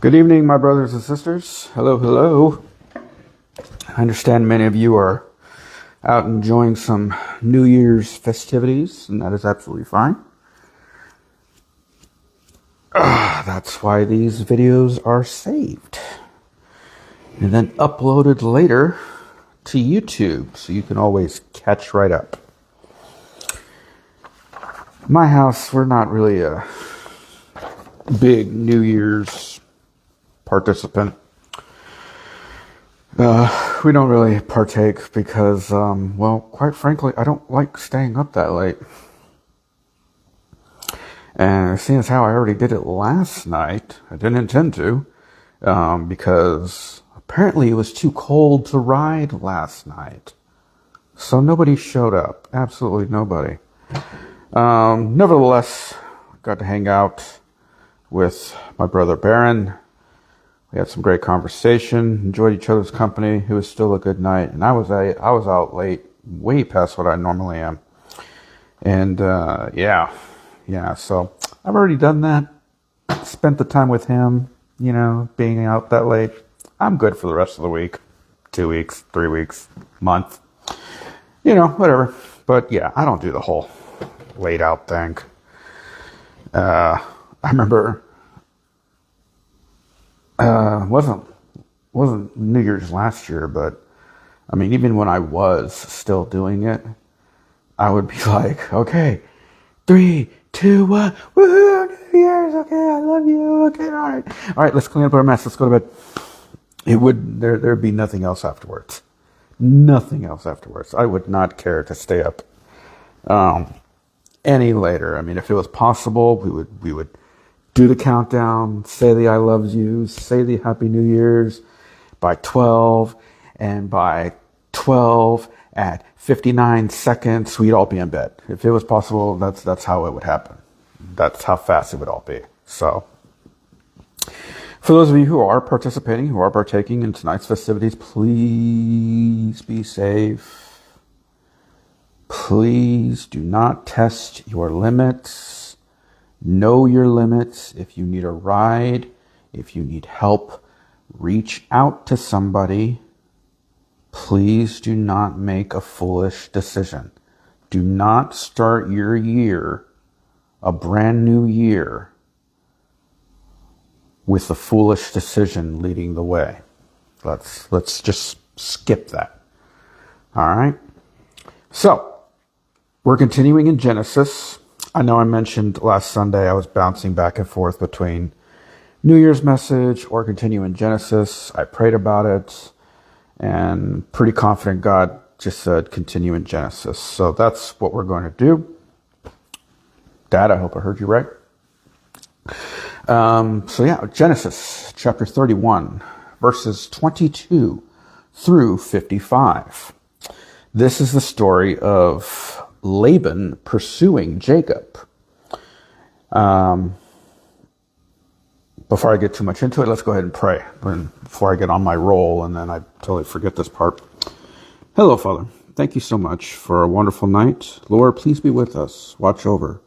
Good evening, my brothers and sisters. Hello, hello. I understand many of you are out enjoying some New Year's festivities, and that is absolutely fine. That's why these videos are saved and then uploaded later to YouTube, so you can always catch right up. My house, we're not really a big New Year's participant. We don't really partake because, well, quite frankly, I don't like staying up that late. And seeing as how I already did it last night, I didn't intend to, because apparently it was too cold to ride last night. So nobody showed up. Absolutely nobody. Nevertheless, got to hang out with my brother Baron. We had some great conversation, enjoyed each other's company. It was still a good night, and I was out late, way past what I normally am. And yeah. So I've already done that. Spent the time with him, being out that late. I'm good for the rest of the week, 2 weeks, 3 weeks, month, whatever. But yeah, I don't do the whole laid out thing. I remember. Wasn't New Year's last year, but I mean, even when I was still doing it, I would be like, okay, 3, 2, 1, woohoo, New Year's, okay, I love you, okay, all right, let's clean up our mess, let's go to bed. There'd be nothing else afterwards. Nothing else afterwards. I would not care to stay up any later. I mean, if it was possible, we would do the countdown, say the I loves you, say the Happy New Year's by 12, and by 12 at 59 seconds, we'd all be in bed. If it was possible, that's how it would happen. That's how fast it would all be. So, for those of you who are participating, who are partaking in tonight's festivities, please be safe. Please do not test your limits. Know your limits. If you need a ride, if you need help, reach out to somebody. Please do not make a foolish decision. Do not start your year, a brand new year, with a foolish decision leading the way. Let's just skip that. All right? So, we're continuing in Genesis. I know I mentioned last Sunday I was bouncing back and forth between New Year's message or continue in Genesis. I prayed about it and pretty confident God just said continue in Genesis. So that's what we're going to do. Dad, I hope I heard you right. So yeah, Genesis chapter 31, verses 22 through 55. This is the story of Laban pursuing Jacob. Before I get too much into it, let's go ahead and pray before I get on my roll, and then I totally forget this part. Hello, Father. Thank you so much for a wonderful night. Lord, please be with us. Watch over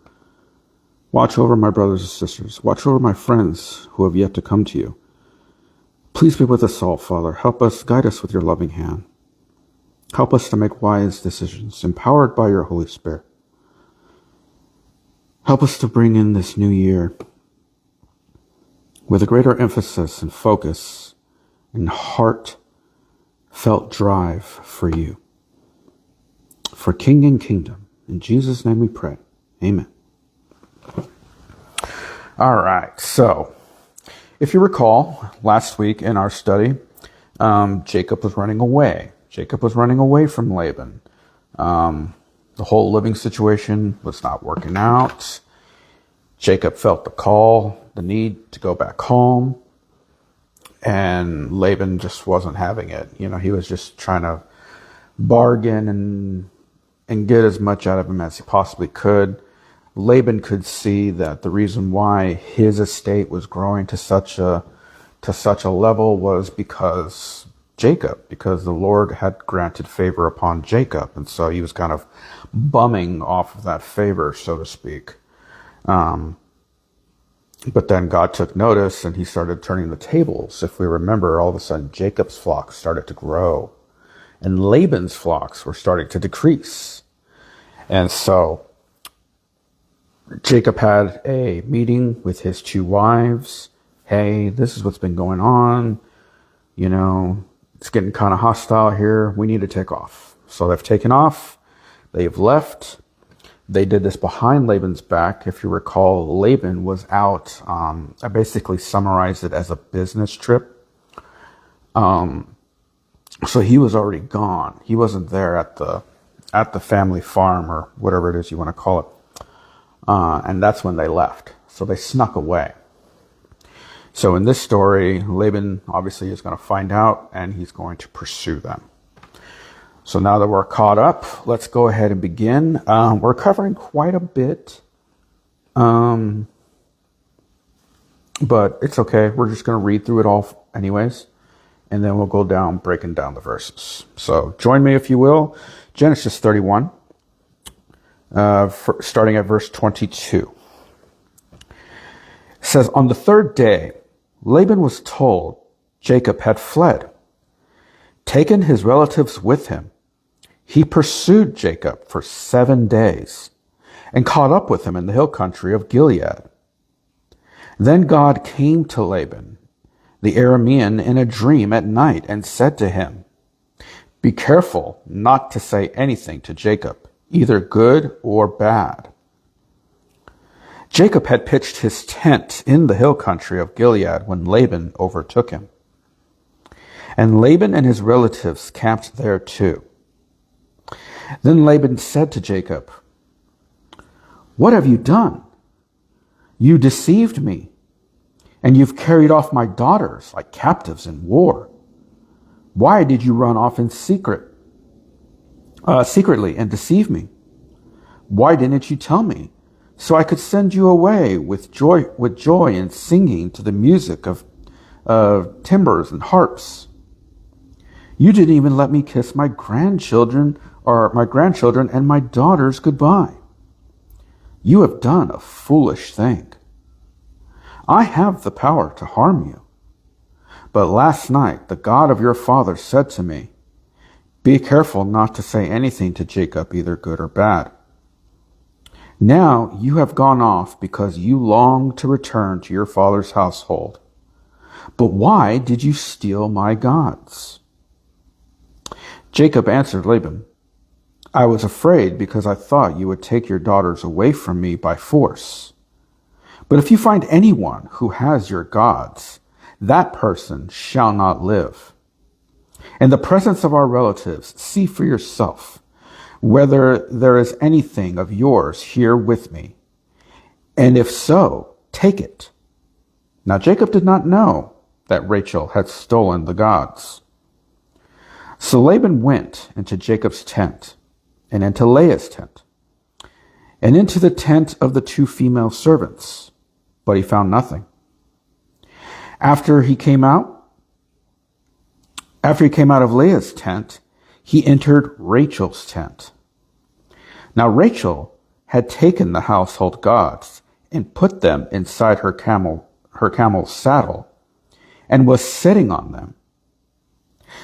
my brothers and sisters. Watch over my friends who have yet to come to you. Please be with us all, Father. Help us, guide us with your loving hand. Help us to make wise decisions, empowered by your Holy Spirit. Help us to bring in this new year with a greater emphasis and focus and heartfelt drive for you. For King and Kingdom. In Jesus' name we pray. Amen. All right. So, if you recall, last week in our study, Jacob was running away. Jacob was running away from Laban. The whole living situation was not working out. Jacob felt the call, the need to go back home. And Laban just wasn't having it. He was just trying to bargain and get as much out of him as he possibly could. Laban could see that the reason why his estate was growing to such a level was because the Lord had granted favor upon Jacob. And so he was kind of bumming off of that favor, so to speak. But then God took notice and he started turning the tables. If we remember, all of a sudden Jacob's flocks started to grow and Laban's flocks were starting to decrease. And so Jacob had a meeting with his two wives. Hey, this is what's been going on. You know, it's getting kind of hostile here. We need to take off. So they've taken off. They've left. They did this behind Laban's back. If you recall, Laban was out. I basically summarized it as a business trip. So he was already gone. He wasn't there at the family farm or whatever it is you want to call it. And that's when they left. So they snuck away. So in this story, Laban obviously is going to find out and he's going to pursue them. So now that we're caught up, let's go ahead and begin. We're covering quite a bit. But it's okay. We're just going to read through it all anyways. And then we'll go down, breaking down the verses. So join me if you will. Genesis 31, starting at verse 22. It says, on the third day, Laban was told Jacob had fled, taken his relatives with him. He pursued Jacob for 7 days and caught up with him in the hill country of Gilead. Then God came to Laban, the Aramean, in a dream at night and said to him, be careful not to say anything to Jacob, either good or bad. Jacob had pitched his tent in the hill country of Gilead when Laban overtook him. And Laban and his relatives camped there too. Then Laban said to Jacob, what have you done? You deceived me, and you've carried off my daughters like captives in war. Why did you run off in secretly and deceive me? Why didn't you tell me, so I could send you away with joy and singing to the music of timbrels and harps? You didn't even let me kiss my grandchildren and my daughters goodbye. You have done a foolish thing. I have the power to harm you. But last night the God of your father said to me, be careful not to say anything to Jacob, either good or bad. Now you have gone off because you long to return to your father's household. But why did you steal my gods? Jacob answered Laban, I was afraid because I thought you would take your daughters away from me by force. But if you find anyone who has your gods, that person shall not live. In the presence of our relatives, see for yourself whether there is anything of yours here with me. And if so, take it. Now Jacob did not know that Rachel had stolen the gods. So Laban went into Jacob's tent and into Leah's tent and into the tent of the 2 female servants, but he found nothing. After he came out of Leah's tent, he entered Rachel's tent. Now Rachel had taken the household gods and put them inside her camel's saddle and was sitting on them.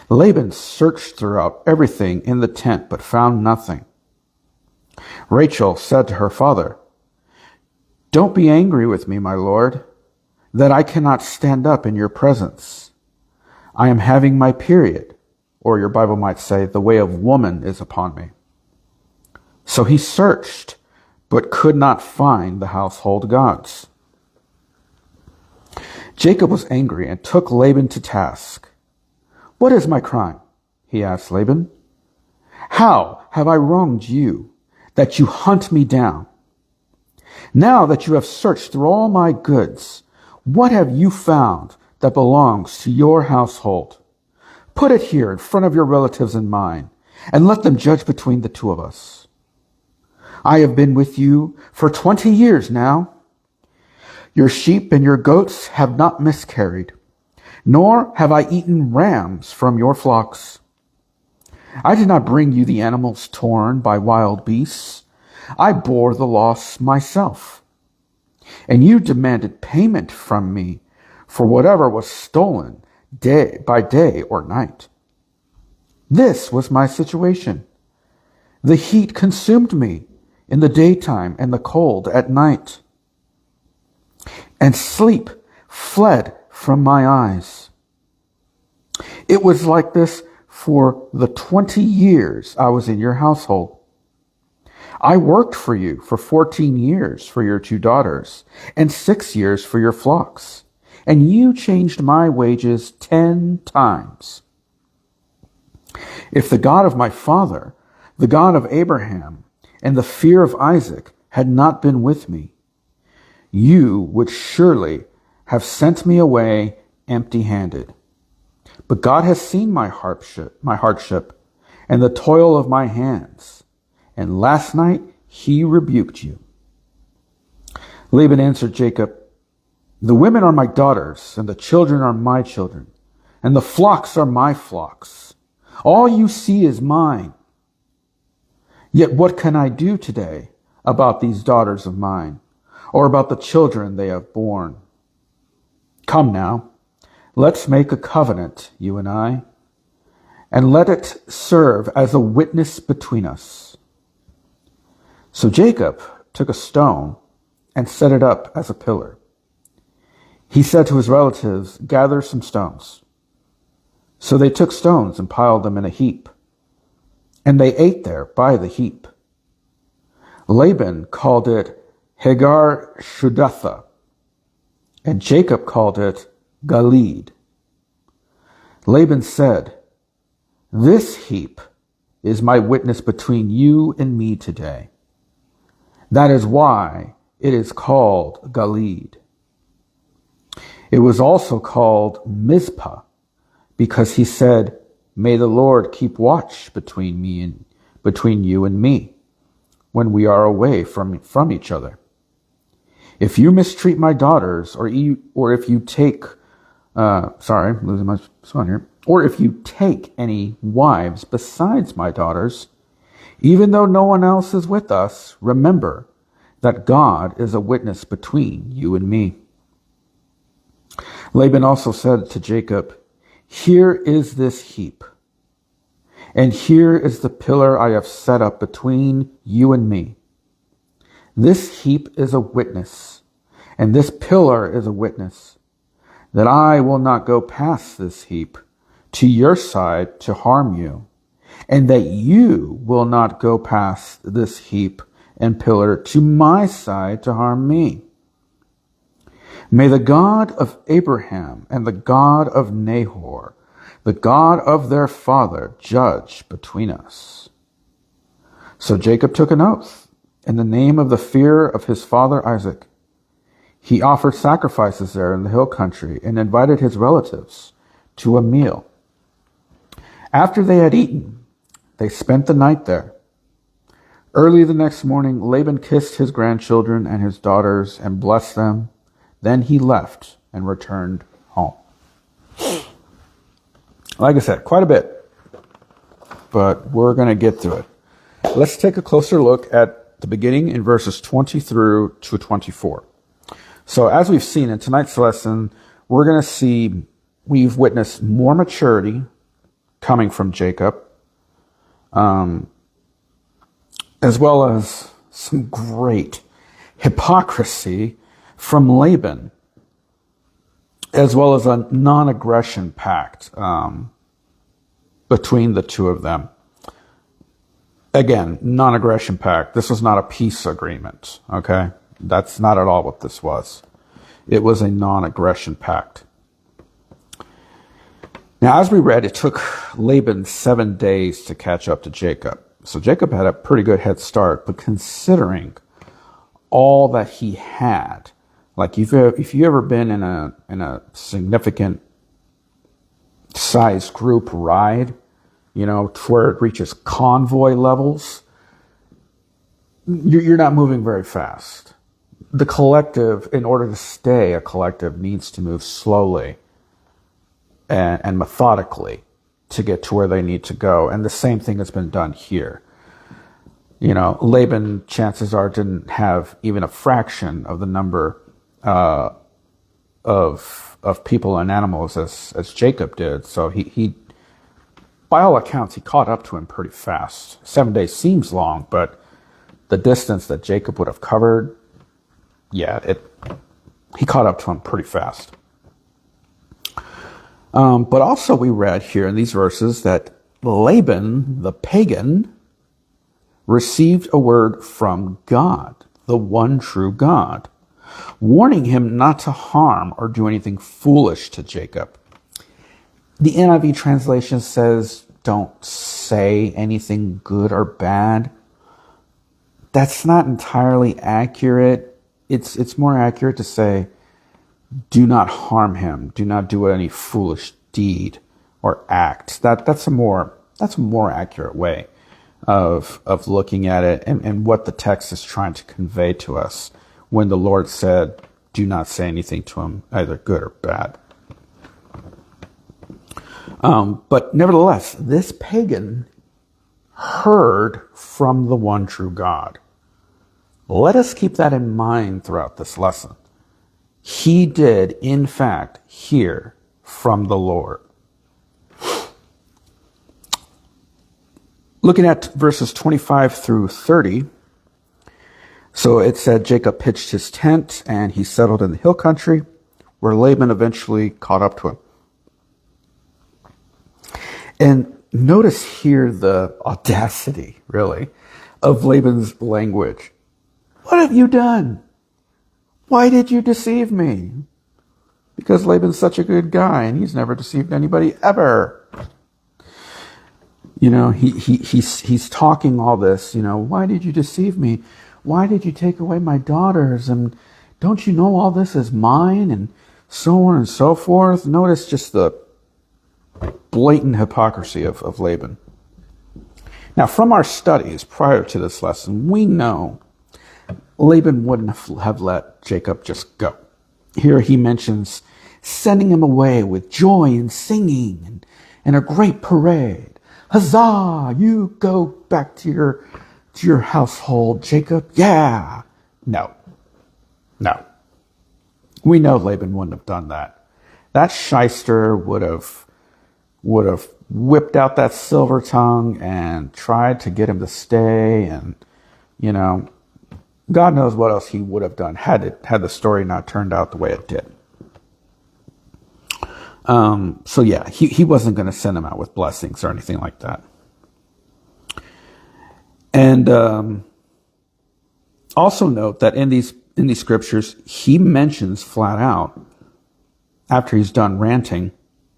Laban searched throughout everything in the tent but found nothing. Rachel said to her father, don't be angry with me, my lord, that I cannot stand up in your presence. I am having my period, or your Bible might say, the way of woman is upon me. So he searched, but could not find the household gods. Jacob was angry and took Laban to task. What is my crime? He asked Laban. How have I wronged you, that you hunt me down? Now that you have searched through all my goods, what have you found that belongs to your household? Put it here in front of your relatives and mine, and let them judge between the two of us. I have been with you for 20 years now. Your sheep and your goats have not miscarried, nor have I eaten rams from your flocks. I did not bring you the animals torn by wild beasts. I bore the loss myself. and you demanded payment from me for whatever was stolen day by day or night. This was my situation. The heat consumed me in the daytime and the cold at night, and sleep fled from my eyes. It was like this for the 20 years I was in your household. I worked for you for 14 years for your 2 daughters and 6 years for your flocks, and you changed my wages 10 times. If the God of my father, the God of Abraham, and the fear of Isaac had not been with me, you would surely have sent me away empty-handed. But God has seen my hardship and the toil of my hands, and last night he rebuked you. Laban answered Jacob, the women are my daughters, and the children are my children, and the flocks are my flocks. All you see is mine. Yet what can I do today about these daughters of mine, or about the children they have borne? Come now, let's make a covenant, you and I, and let it serve as a witness between us. So Jacob took a stone and set it up as a pillar. He said to his relatives, gather some stones. So they took stones and piled them in a heap, and they ate there by the heap. Laban called it Hagar Shudatha, and Jacob called it Galeed. Laban said, this heap is my witness between you and me today. That is why it is called Galeed. It was also called Mizpah, because he said, may the Lord keep watch between you and me when we are away from each other. If you mistreat my daughters, or if you take, losing my spot here, or if you take any wives besides my daughters, even though no one else is with us, remember that God is a witness between you and me. Laban also said to Jacob, here is this heap, and here is the pillar I have set up between you and me. This heap is a witness, and this pillar is a witness, that I will not go past this heap to your side to harm you, and that you will not go past this heap and pillar to my side to harm me. May the God of Abraham and the God of Nahor, the God of their father, judge between us. So Jacob took an oath in the name of the fear of his father Isaac. He offered sacrifices there in the hill country and invited his relatives to a meal. After they had eaten, they spent the night there. Early the next morning, Laban kissed his grandchildren and his daughters and blessed them. Then he left and returned home. Like I said, quite a bit, but we're going to get through it. Let's take a closer look at the beginning in verses 20 through to 24. So as we've seen in tonight's lesson, we're going to see we've witnessed more maturity coming from Jacob, as well as some great hypocrisy from Laban, as well as a non-aggression pact between the two of them. Again, non-aggression pact. This was not a peace agreement, okay? That's not at all what this was. It was a non-aggression pact. Now, as we read, it took Laban 7 days to catch up to Jacob. So Jacob had a pretty good head start, but considering all that he had, like if you ever been in a significant size group ride, to where it reaches convoy levels, you're not moving very fast. The collective, in order to stay a collective, needs to move slowly and methodically to get to where they need to go. And the same thing has been done here. Laban, chances are, didn't have even a fraction of the number of people and animals as Jacob did. So he, by all accounts, he caught up to him pretty fast. 7 days seems long, but the distance that Jacob would have covered, he caught up to him pretty fast. But also we read here in these verses that Laban, the pagan, received a word from God, the one true God, warning him not to harm or do anything foolish to Jacob. The NIV translation says, don't say anything good or bad. That's not entirely accurate. It's more accurate to say, do not harm him. Do not do any foolish deed or act. That's a more accurate way of looking at it and what the text is trying to convey to us when the Lord said, do not say anything to him, either good or bad. But nevertheless, this pagan heard from the one true God. Let us keep that in mind throughout this lesson. He did, in fact, hear from the Lord. Looking at verses 25 through 30, so it said Jacob pitched his tent and he settled in the hill country where Laban eventually caught up to him. And notice here the audacity, really, of Laban's language. What have you done? Why did you deceive me? Because Laban's such a good guy and he's never deceived anybody ever. He's talking all this, why did you deceive me? Why did you take away my daughters? And don't you know all this is mine? And so on and so forth. Notice just the blatant hypocrisy of Laban. Now, from our studies prior to this lesson, we know Laban wouldn't have let Jacob just go. Here he mentions sending him away with joy and singing and a great parade. Huzzah! You go back to your household, Jacob. Yeah. No. We know Laban wouldn't have done that. That shyster would have whipped out that silver tongue and tried to get him to stay, and God knows what else he would have done had the story not turned out the way it did. He wasn't going to send him out with blessings or anything like that. And also note that in these scriptures, he mentions flat out, after he's done ranting,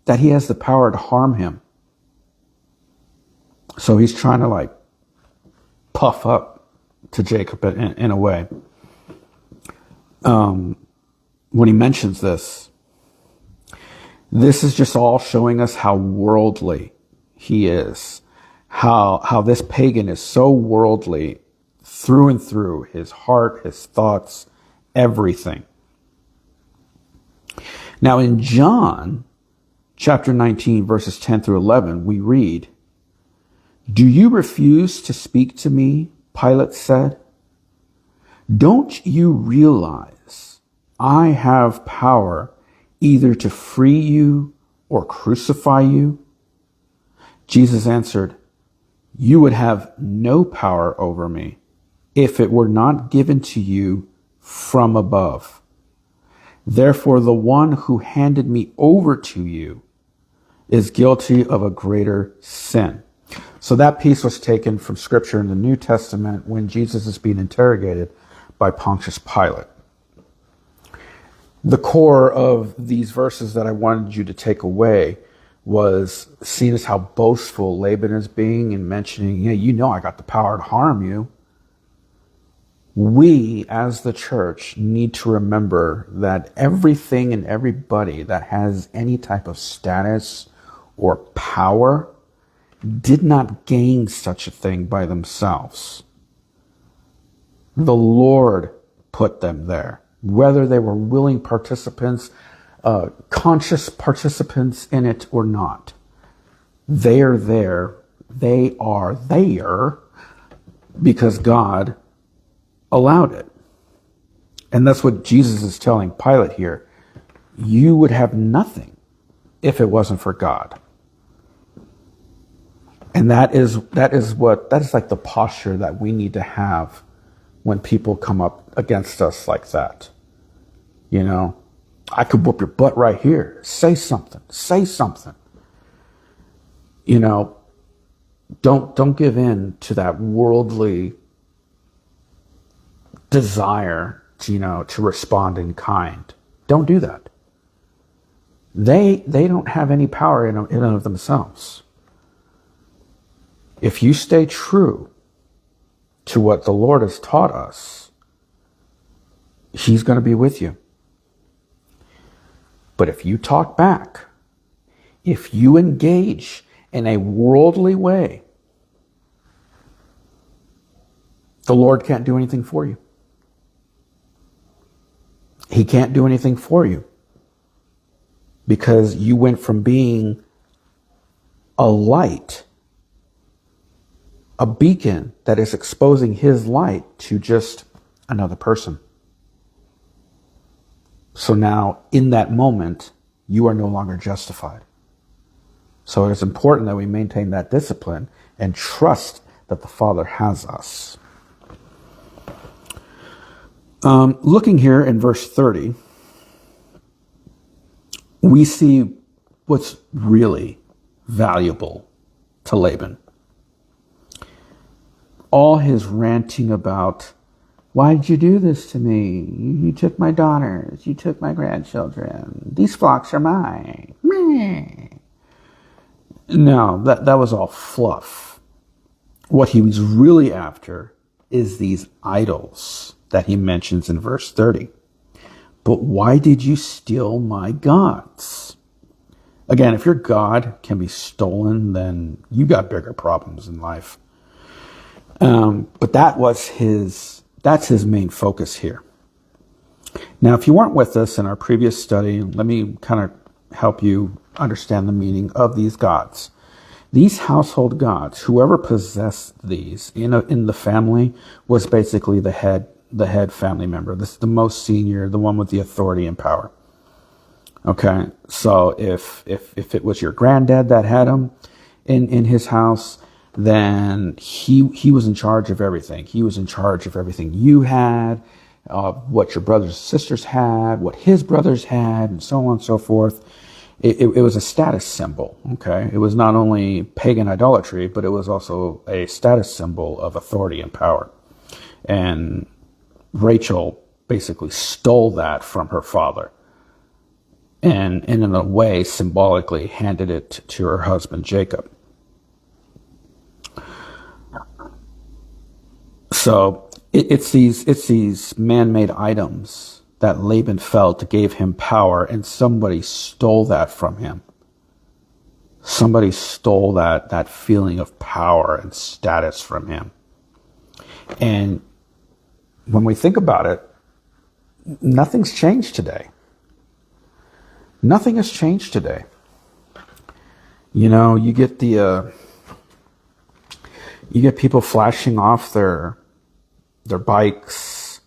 that he has the power to harm him. So he's trying to puff up to Jacob in a way. When he mentions this is just all showing us how worldly he is. How this pagan is so worldly through and through, his heart, his thoughts, everything. Now in John chapter 19, verses 10 through 11, we read, "Do you refuse to speak to me?" Pilate said. "Don't you realize I have power either to free you or crucify you?" Jesus answered, "You would have no power over me if it were not given to you from above. Therefore, the one who handed me over to you is guilty of a greater sin." So that piece was taken from scripture in the New Testament when Jesus is being interrogated by Pontius Pilate. The core of these verses that I wanted you to take away was seen as how boastful Laban is being and mentioning, I got the power to harm you. We, as the church, need to remember that everything and everybody that has any type of status or power did not gain such a thing by themselves. The Lord put them there, whether they were willing participants, conscious participants in it or not. They are there. They are there because God allowed it. And that's what Jesus is telling Pilate here. You would have nothing if it wasn't for God. And that is like the posture that we need to have when people come up against us like that. You know, I could whoop your butt right here. Say something. Say something. You know, don't give in to that worldly desire to respond in kind. Don't do that. They don't have any power in and of themselves. If you stay true to what the Lord has taught us, He's going to be with you. But if you talk back, if you engage in a worldly way, the Lord can't do anything for you. He can't do anything for you because you went from being a light, a beacon that is exposing His light, to just another person. So now, in that moment, you are no longer justified. So it is important that we maintain that discipline and trust that the Father has us. Looking here in verse 30, we see what's really valuable to Laban. All his ranting about, why did you do this to me? You took my daughters. You took my grandchildren. These flocks are mine. Meh. No, that was all fluff. What he was really after is these idols that he mentions in verse 30. But why did you steal my gods? Again, if your God can be stolen, then you got bigger problems in life. But that's his main focus here. Now, if you weren't with us in our previous study, let me kind of help you understand the meaning of these gods. These household gods, whoever possessed these in the family was basically the head family member. This is the most senior, the one with the authority and power. Okay, so if it was your granddad that had them in his house, then he was in charge of everything. He was in charge of everything you had, what your brothers and sisters had, what his brothers had, and so on and so forth. It was a status symbol, okay? It was not only pagan idolatry, but it was also a status symbol of authority and power. And Rachel basically stole that from her father and in a way symbolically handed it to her husband Jacob. So it's these man-made items that Laban felt gave him power, and somebody stole that from him. Somebody stole that feeling of power and status from him. And when we think about it, nothing's changed today. Nothing has changed today. You know, you get people flashing off their bikes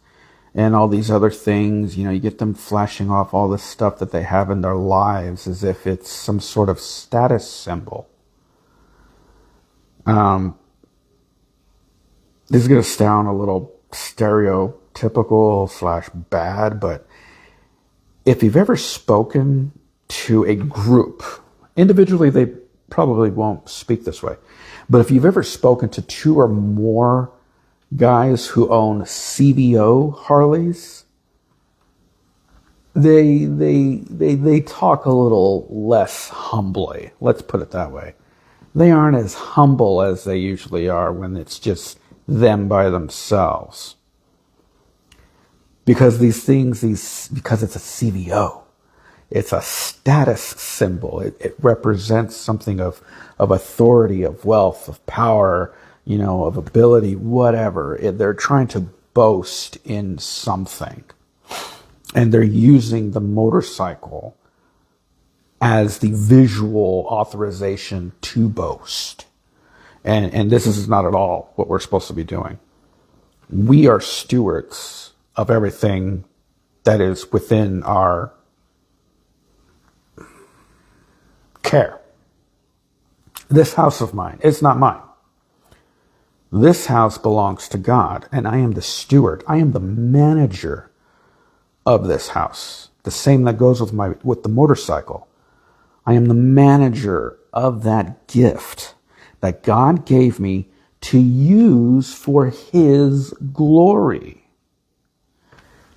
and all these other things. You know, you get them flashing off all this stuff that they have in their lives as if it's some sort of status symbol. This is going to sound a little stereotypical / bad, but if you've ever spoken to a group, individually they probably won't speak this way, but if you've ever spoken to 2 or more guys who own CVO Harleys, they talk a little less humbly. Let's put it that way. They aren't as humble as they usually are when it's just them by themselves. Because because it's a CVO. It's a status symbol. It represents something of authority, of wealth, of power, you know, of ability, whatever. They're trying to boast in something. And they're using the motorcycle as the visual authorization to boast. And this is not at all what we're supposed to be doing. We are stewards of everything that is within our care. This house of mine, it's not mine. This house belongs to God, and I am the steward. I am the manager of this house. The same that goes with the motorcycle. I am the manager of that gift that God gave me to use for His glory.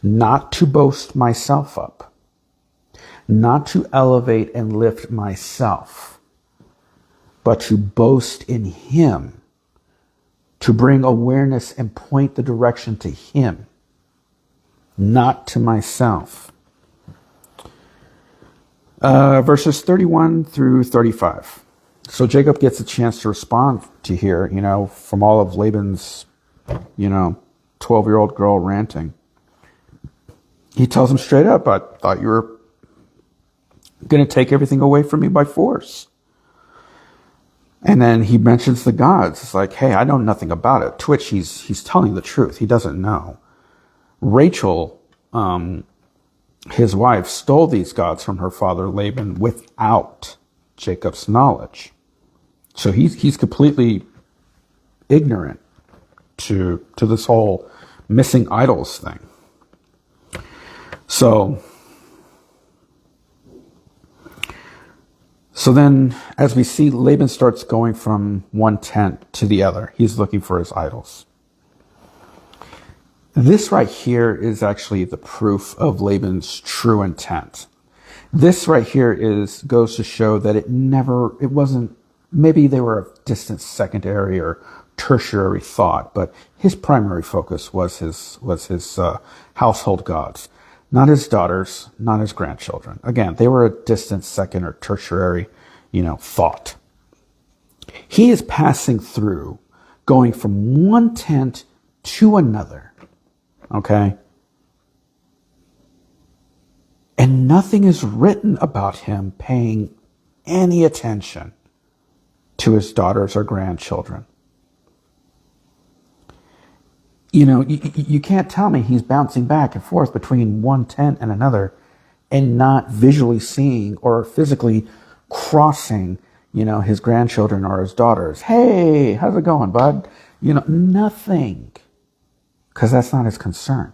Not to boast myself up. Not to elevate and lift myself, but to boast in Him. To bring awareness and point the direction to Him, not to myself. Verses 31 through 35. So Jacob gets a chance to respond to here, from all of Laban's, 12-year-old girl ranting. He tells him straight up, I thought you were going to take everything away from me by force. And then he mentions the gods. It's like, hey, I know nothing about it. To which he's telling the truth. He doesn't know. Rachel, his wife, stole these gods from her father Laban without Jacob's knowledge. So he's completely ignorant to this whole missing idols thing. So then, as we see, Laban starts going from one tent to the other. He's looking for his idols. This right here is actually the proof of Laban's true intent. This right here goes to show that it wasn't, maybe they were a distant secondary or tertiary thought, but his primary focus was his household gods. Not his daughters, not his grandchildren. Again, they were a distant second or tertiary, thought. He is passing through, going from one tent to another. Okay? And nothing is written about him paying any attention to his daughters or grandchildren. You can't tell me he's bouncing back and forth between one tent and another and not visually seeing or physically crossing, his grandchildren or his daughters. Hey, how's it going, bud? Nothing. Because that's not his concern.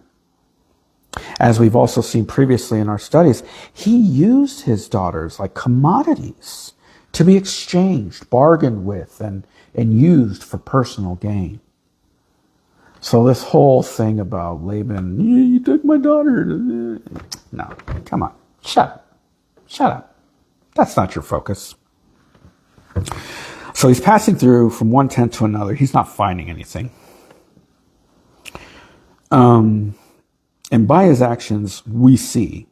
As we've also seen previously in our studies, he used his daughters like commodities to be exchanged, bargained with, and used for personal gain. So this whole thing about Laban, you took my daughter. No, come on. Shut up. That's not your focus. So he's passing through from one tent to another. He's not finding anything. And by his actions, we see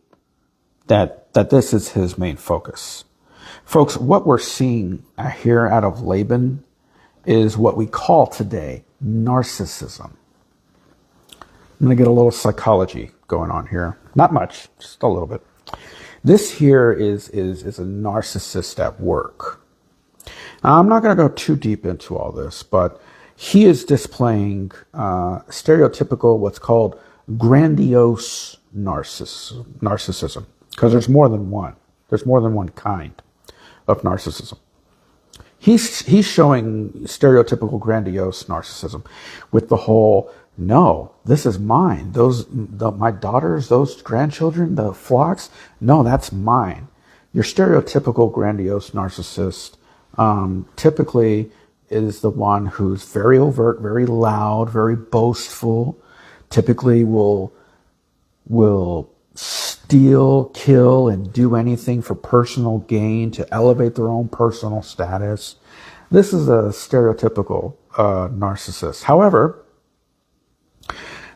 that this is his main focus. Folks, what we're seeing here out of Laban is what we call today narcissism. I'm going to get a little psychology going on here. Not much, just a little bit. This here is a narcissist at work. Now, I'm not going to go too deep into all this, but he is displaying stereotypical, what's called grandiose narcissism. Because there's more than one. There's more than one kind of narcissism. He's showing stereotypical grandiose narcissism with the whole, no, this is mine. My daughters, those grandchildren, the flocks, no, that's mine. Your stereotypical grandiose narcissist typically is the one who's very overt, very loud, very boastful, typically will steal, kill, and do anything for personal gain to elevate their own personal status. This is a stereotypical narcissist. However,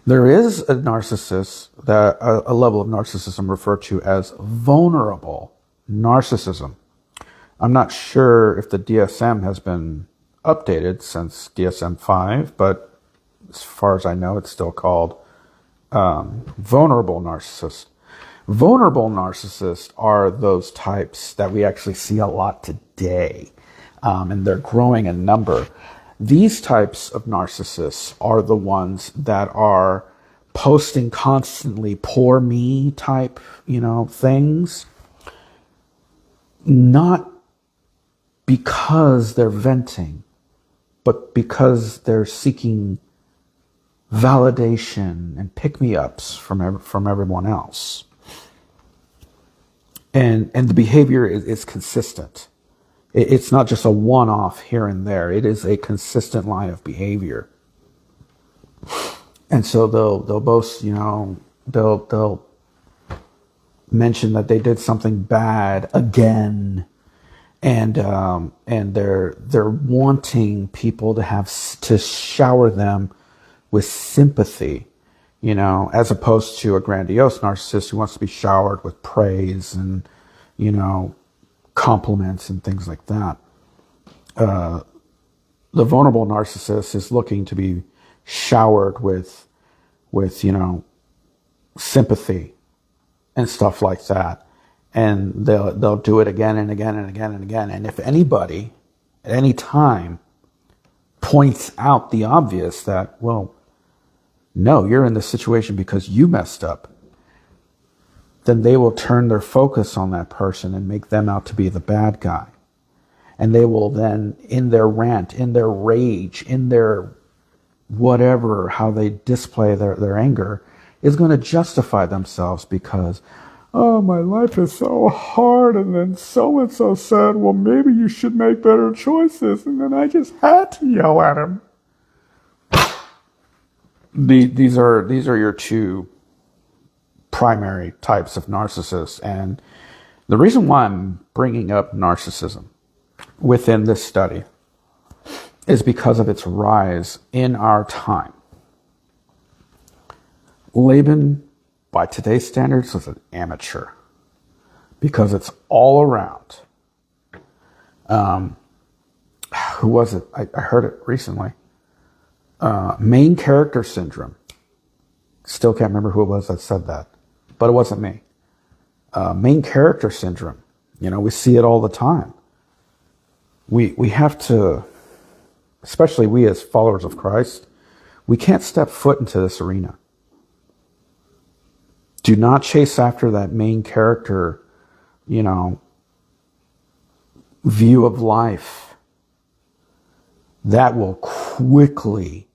there is a narcissist, a level of narcissism referred to as vulnerable narcissism. I'm not sure if the DSM has been updated since DSM-5, but as far as I know, it's still called vulnerable narcissist. Vulnerable narcissists are those types that we actually see a lot today, and they're growing in number. These types of narcissists are the ones that are posting constantly poor me type, things, not because they're venting, but because they're seeking validation and pick-me-ups from everyone else. And the behavior is consistent. It's not just a one-off here and there. It is a consistent line of behavior. And so they'll boast, they'll mention that they did something bad again, and they're wanting people to shower them with sympathy, as opposed to a grandiose narcissist who wants to be showered with praise and, compliments and things like that. The vulnerable narcissist is looking to be showered with sympathy and stuff like that. And they'll do it again and again and again and again. And if anybody at any time points out the obvious that, well, no, you're in this situation because you messed up, then they will turn their focus on that person and make them out to be the bad guy. And they will then, in their rant, in their rage, in their whatever, how they display their anger, is going to justify themselves because, oh, my life is so hard, and then so-and-so said, well, maybe you should make better choices, and then I just had to yell at him. These are your two primary types of narcissists. And the reason why I'm bringing up narcissism within this study is because of its rise in our time. Laban, by today's standards, was an amateur because it's all around. Who was it? I heard it recently. Main character syndrome. Still can't remember who it was that said that, but it wasn't me. Main character syndrome. We see it all the time. We have to, especially we as followers of Christ, we can't step foot into this arena. Do not chase after that main character, view of life. That will quickly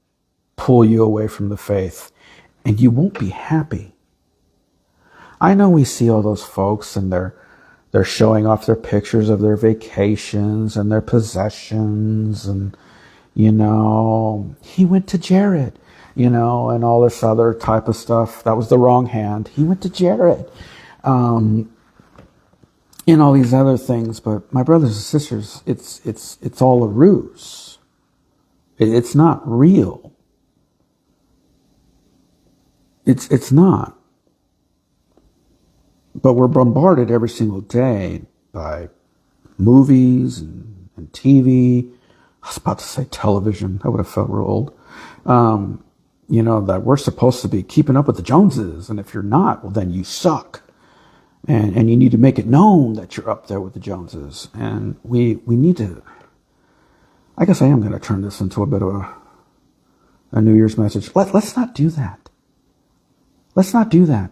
pull you away from the faith, and you won't be happy. I know we see all those folks and they're showing off their pictures of their vacations and their possessions, and he went to Jared, and all this other type of stuff. That was the wrong hand. He went to Jared. All these other things. But my brothers and sisters, it's all a ruse. It's not real. It's not. But we're bombarded every single day by movies and TV. I was about to say television. That would have felt real old. That we're supposed to be keeping up with the Joneses. And if you're not, well, then you suck. And you need to make it known that you're up there with the Joneses. And we need to, I guess I am going to turn this into a bit of a New Year's message. Let's not do that. Let's not do that.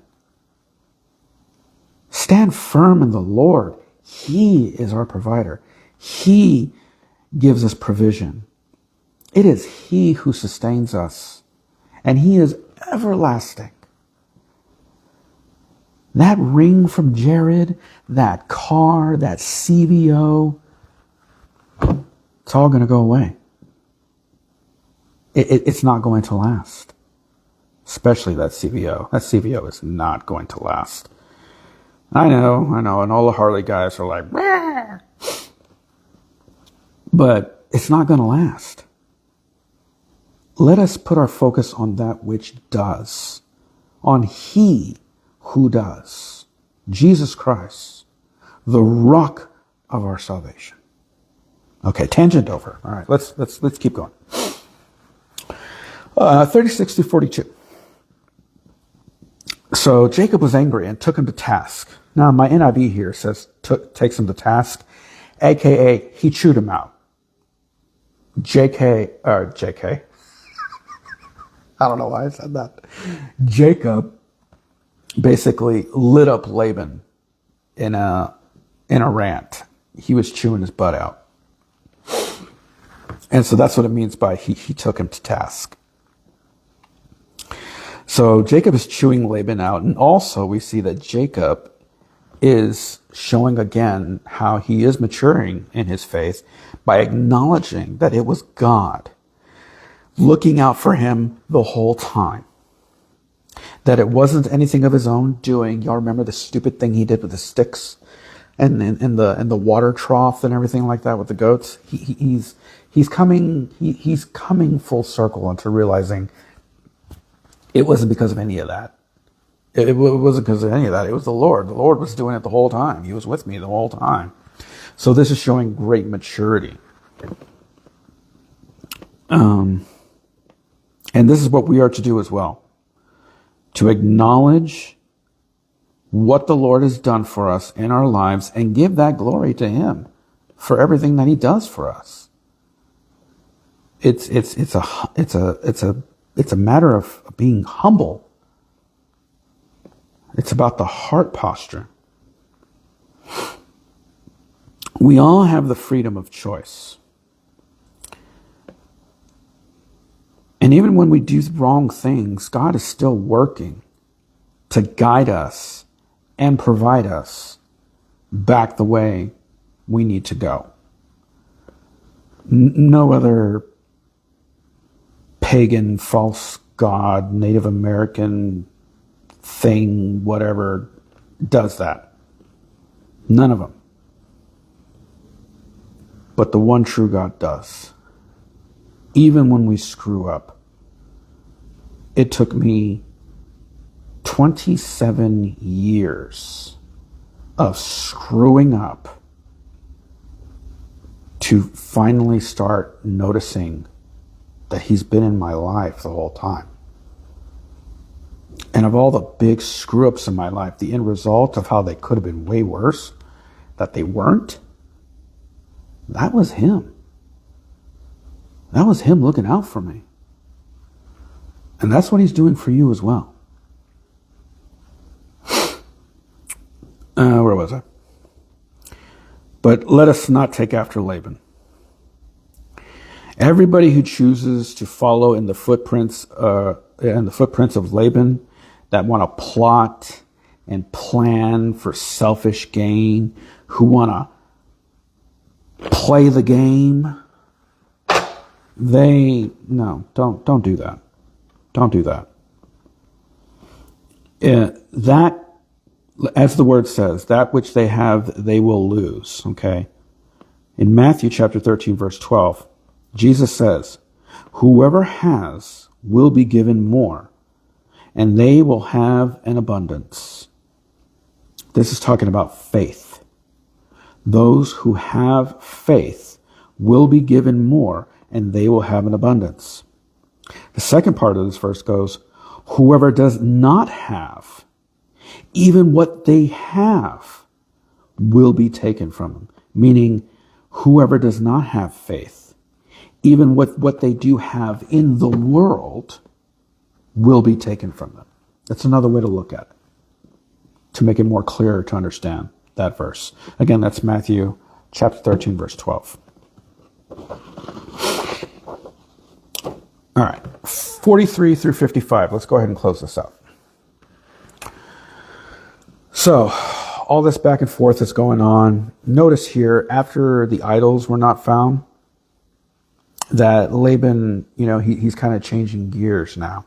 Stand firm in the Lord. He is our provider. He gives us provision. It is He who sustains us. And He is everlasting. That ring from Jared, that car, that CVO, it's all going to go away. It's not going to last. Especially that CVO. That CVO is not going to last. I know, and all the Harley guys are like, "Rah!" But it's not going to last. Let us put our focus on that which does, on He who does, Jesus Christ, the rock of our salvation. Okay, tangent over. All right, let's keep going. 36 through 42. So Jacob was angry and took him to task. Now my NIV here says takes him to task, aka he chewed him out. JK. I don't know why I said that. Jacob basically lit up Laban in a rant. He was chewing his butt out. And so that's what it means by he took him to task. So Jacob is chewing Laban out. And also we see that Jacob is showing again how he is maturing in his faith by acknowledging that it was God looking out for him the whole time. That it wasn't anything of his own doing. Y'all remember the stupid thing he did with the sticks and in the water trough and everything like that with the goats? He's coming full circle into realizing it wasn't because of any of that. It wasn't because of any of that. It was the Lord. The Lord was doing it the whole time. He was with me the whole time. So this is showing great maturity. And this is what we are to do as well. To acknowledge what the Lord has done for us in our lives and give that glory to Him for everything that He does for us. It's a matter of being humble. It's about the heart posture. We all have the freedom of choice. And even when we do wrong things, God is still working to guide us and provide us back the way we need to go. No other pagan, false god, Native American thing, whatever, does that. None of them. But the one true God does. Even when we screw up. It took me 27 years of screwing up to finally start noticing that He's been in my life the whole time. And of all the big screw-ups in my life, the end result of how they could have been way worse, that they weren't, that was Him. That was Him looking out for me. And that's what He's doing for you as well. Where was I? But let us not take after Laban. Everybody who chooses to follow in the footprints of Laban, that want to plot and plan for selfish gain, who want to play the game, don't do that. Don't do that. That, as the word says, that which they have, they will lose. Okay. In Matthew chapter 13, verse 12, Jesus says, whoever has will be given more, and they will have an abundance. This is talking about faith. Those who have faith will be given more, and they will have an abundance. The second part of this verse goes, whoever does not have, even what they have will be taken from them. Meaning, whoever does not have faith, even what they do have in the world, will be taken from them. That's another way to look at it, to make it more clear to understand that verse. Again, that's Matthew chapter 13, verse 12. All right, 43 through 55. Let's go ahead and close this up. So, all this back and forth is going on. Notice here, after the idols were not found, that Laban, he's kind of changing gears now.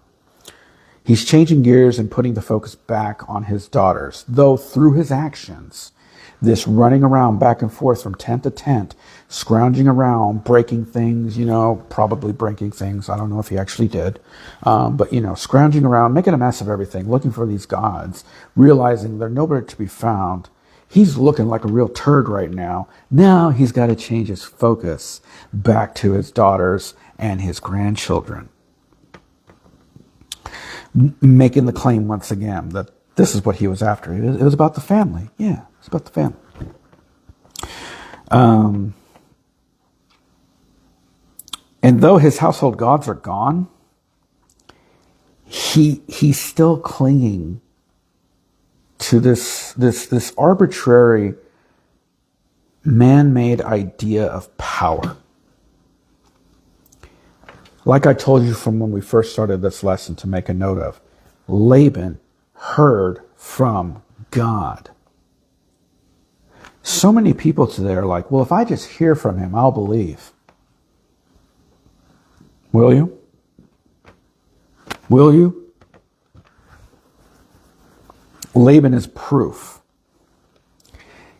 He's changing gears and putting the focus back on his daughters, though through his actions, this running around back and forth from tent to tent, scrounging around, breaking things, probably breaking things. I don't know if he actually did. But scrounging around, making a mess of everything, looking for these gods, realizing they're nowhere to be found. He's looking like a real turd right now. Now he's got to change his focus back to his daughters and his grandchildren. Making the claim once again that this is what he was after. It was about the family. Yeah, it's about the family. And though his household gods are gone, he's still clinging to this arbitrary man-made idea of power. Like I told you from when we first started this lesson to make a note of, Laban heard from God. So many people today are like, well, if I just hear from him, I'll believe. Will you? Will you? Laban is proof.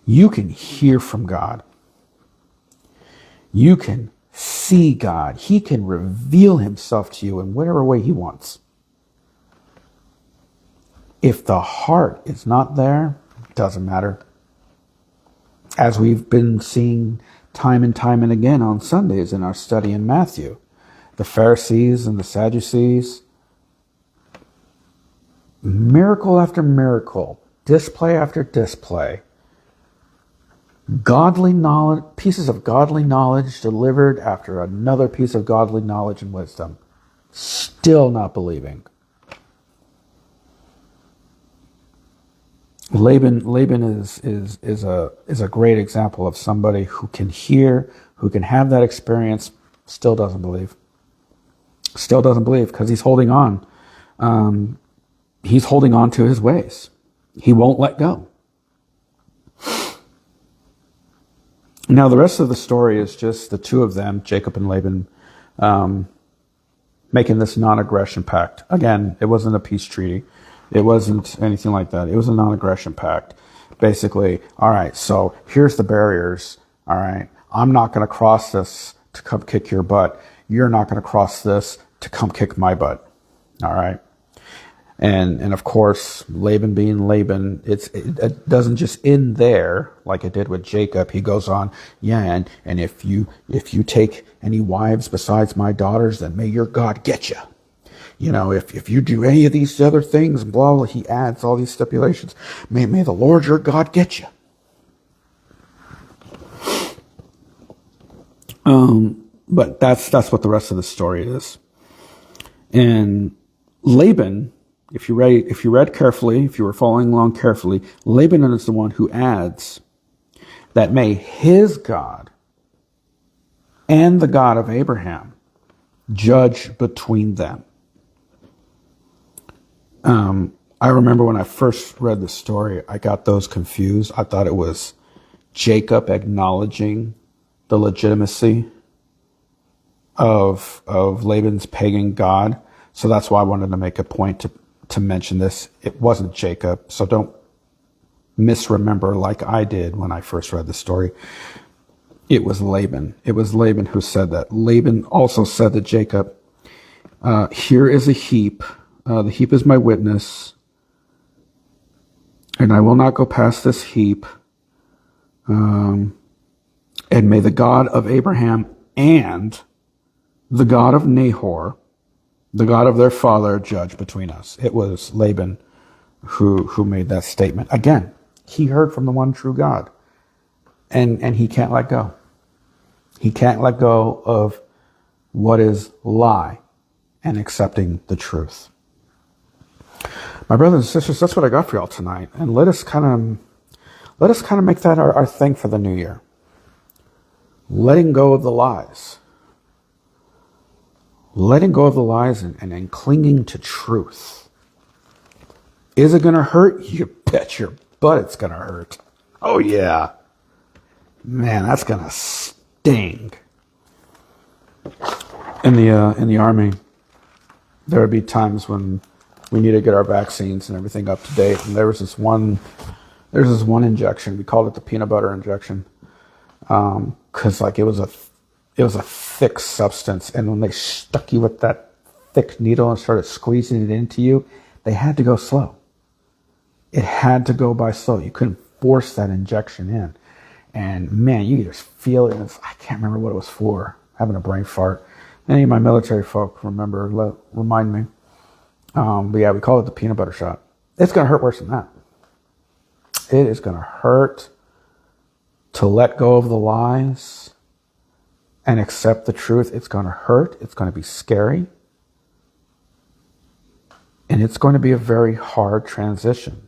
You can hear from God. You can see God. He can reveal himself to you in whatever way he wants. If the heart is not there, it doesn't matter. As we've been seeing time and again on Sundays in our study in Matthew, the Pharisees and the Sadducees, miracle after miracle, display after display, godly knowledge, pieces of godly knowledge delivered after another piece of godly knowledge and wisdom, still not believing. Laban is a great example of somebody who can hear, who can have that experience, still doesn't believe. Still doesn't believe because he's holding on. He's holding on to his ways. He won't let go. Now the rest of the story is just the two of them, Jacob and Laban, making this non-aggression pact. Again, it wasn't a peace treaty. It wasn't anything like that. It was a non-aggression pact. Basically, all right, so here's the barriers. All right, I'm not going to cross this to come kick your butt. You're not going to cross this to come kick my butt. All right. And of course, Laban being Laban, it doesn't just end there like it did with Jacob. He goes on, yeah, and if you take any wives besides my daughters, then may your God get you. You know, if you do any of these other things, blah, blah, he adds all these stipulations. May the Lord your God get you. But that's what the rest of the story is. And Laban, if you read carefully, if you were following along carefully, Laban is the one who adds that may his God and the God of Abraham judge between them. I remember when I first read the story, I got those confused. I thought it was Jacob acknowledging the legitimacy of Laban's pagan God. So that's why I wanted to make a point to mention this. It wasn't Jacob, so don't misremember like I did when I first read the story. It was Laban. It was Laban who said that. Laban also said to Jacob, here is a heap. The heap is my witness, and I will not go past this heap. And may the God of Abraham and the God of Nahor, the God of their father, judge between us. It was Laban who made that statement. Again, he heard from the one true God, and he can't let go. He can't let go of what is lie and accepting the truth. My brothers and sisters, that's what I got for y'all tonight. And let us kind of make that our thing for the new year. Letting go of the lies. Letting go of the lies and clinging to truth. Is it going to hurt? You bet your butt it's going to hurt. Oh yeah. Man, that's going to sting. In the Army, there would be times when we need to get our vaccines and everything up to date. And there was this one injection. We called it the peanut butter injection, because like it was a thick substance, and when they stuck you with that thick needle and started squeezing it into you, they had to go slow. It had to go by slow. You couldn't force that injection in, and man, you could just feel it. I can't remember what it was for. Having a brain fart. Any of my military folk remind me. But yeah, we call it the peanut butter shot. It's going to hurt worse than that. It is going to hurt to let go of the lies and accept the truth. It's going to hurt. It's going to be scary. And it's going to be a very hard transition.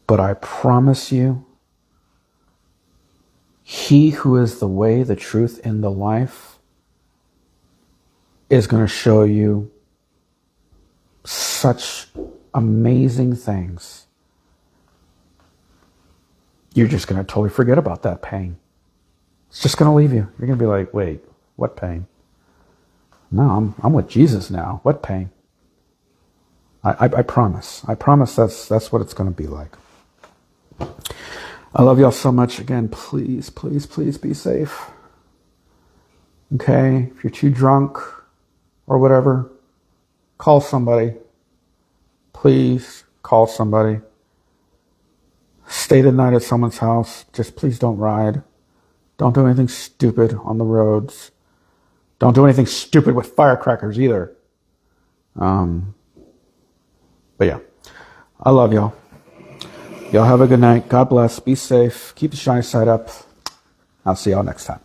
But I promise you, He who is the way, the truth, and the life is going to show you such amazing things. You're just going to totally forget about that pain. It's just going to leave you. You're going to be like, wait, what pain? No, I'm with Jesus now. What pain? I promise. I promise that's what it's going to be like. I love y'all so much. Again, please, please, please be safe. Okay? If you're too drunk or whatever, call somebody. Please call somebody. Stay the night at someone's house. Just please don't ride. Don't do anything stupid on the roads. Don't do anything stupid with firecrackers either. But yeah, I love y'all. Y'all have a good night. God bless. Be safe. Keep the shiny side up. I'll see y'all next time.